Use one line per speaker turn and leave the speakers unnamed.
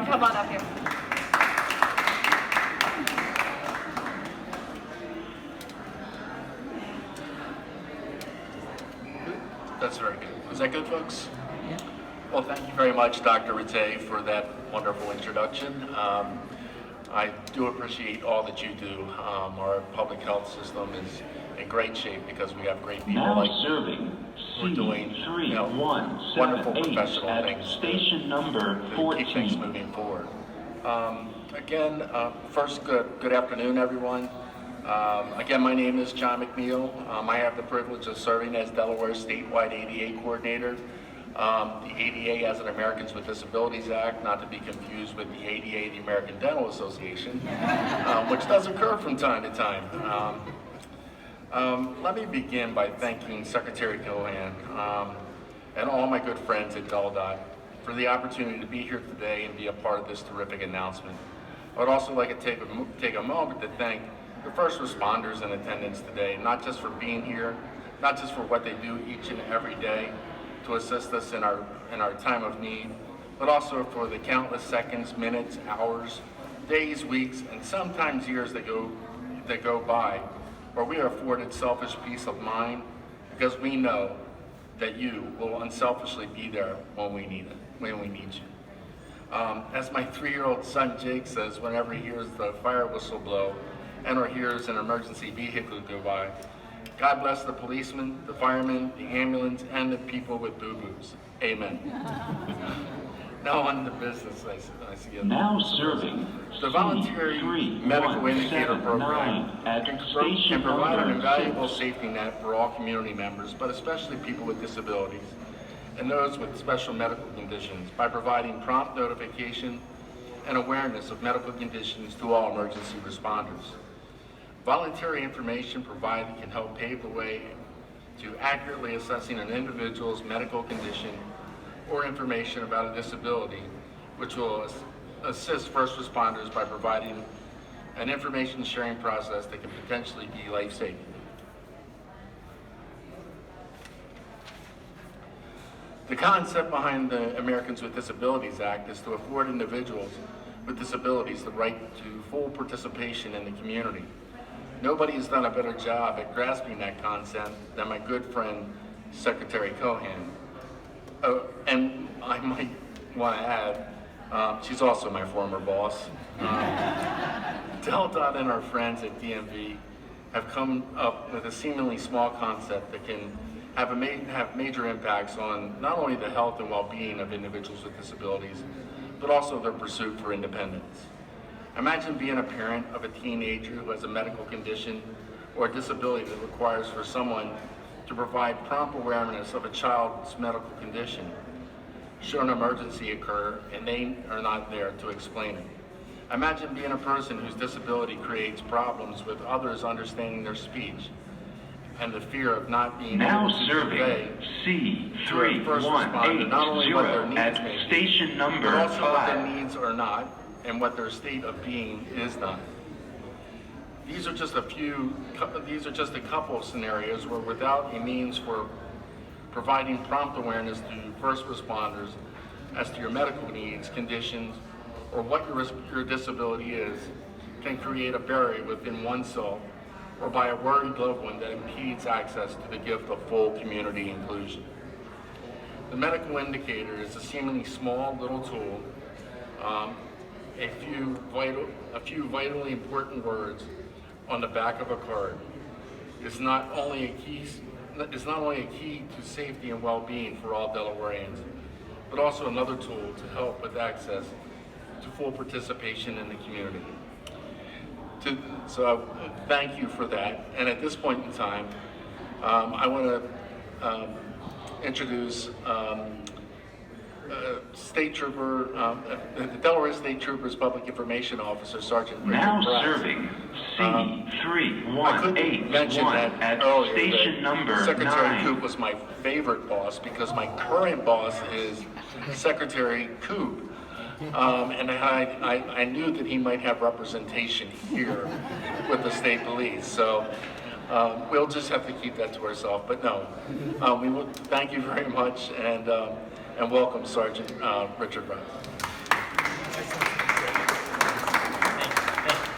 come on up here.
That's very good. Is that good, folks? Yeah. Well, thank you very much, Dr. Rattay, for that wonderful introduction. I do appreciate all that you do. Our public health system is in great shape because we have great people like you who are doing wonderful professional things
station number 14.
To keep things moving forward. Again, first, good afternoon, everyone. Again, my name is John McNeal. I have the privilege of serving as Delaware's statewide ADA coordinator. The ADA as an Americans with Disabilities Act, not to be confused with the ADA, the American Dental Association, which does occur from time to time. Let me begin by thanking Secretary Cohan and all my good friends at DelDOT for the opportunity to be here today and be a part of this terrific announcement. I would also like to take a moment to thank the first responders in attendance today, not just for being here, not just for what they do each and every day to assist us in our time of need, but also for the countless seconds, minutes, hours, days, weeks, and sometimes years that go by where we are afforded selfish peace of mind because we know that you will unselfishly be there when we need you. As my 3-year-old son Jake says whenever he hears the fire whistle blow and or hears an emergency vehicle go by, God bless the policemen, the firemen, the ambulance, and the people with boo-boos. Amen. Now on to business, I see it.
Now serving
the voluntary medical indicator program can provide an invaluable safety net for all community members, but especially people with disabilities and those with special medical conditions by providing prompt notification and awareness of medical conditions to all emergency responders. Voluntary information provided can help pave the way to accurately assessing an individual's medical condition or information about a disability, which will assist first responders by providing an information sharing process that can potentially be life-saving. The concept behind the Americans with Disabilities Act is to afford individuals with disabilities the right to full participation in the community. Nobody has done a better job at grasping that concept than my good friend, Secretary Cohan. And I might want to add, she's also my former boss. DelDOT and our friends at DMV have come up with a seemingly small concept that can have major impacts on not only the health and well-being of individuals with disabilities, but also their pursuit for independence. Imagine being a parent of a teenager who has a medical condition or a disability that requires for someone to provide prompt awareness of a child's medical condition. Should an emergency occur and they are not there to explain it. Imagine being a person whose disability creates problems with others understanding their speech and the fear of not being able to convey to a first responder not only what their needs may be,
station number
but also
5.
what their needs are not and what their state of being is not. These are just a couple of scenarios where without a means for providing prompt awareness to first responders as to your medical needs, conditions, or what your disability is, can create a barrier within oneself or by a worried loved one that impedes access to the gift of full community inclusion. The medical indicator is a seemingly small little tool, a few vitally important words on the back of a card. Is not only a key to safety and well-being for all Delawareans, but also another tool to help with access to full participation in the community. So thank you for that. And at this point in time, I want to introduce State Trooper, the Delaware State Trooper's Public Information Officer, Sergeant Richard
Now
Bratz.
serving C3181
I couldn't mention that
at
earlier,
station
that
number
Secretary
9.
Coop was my favorite boss because my current boss is Secretary Coop. And I knew that he might have representation here with the state police. So we'll just have to keep that to ourselves. But no, we will thank you very much and welcome Sergeant Richard Bratz.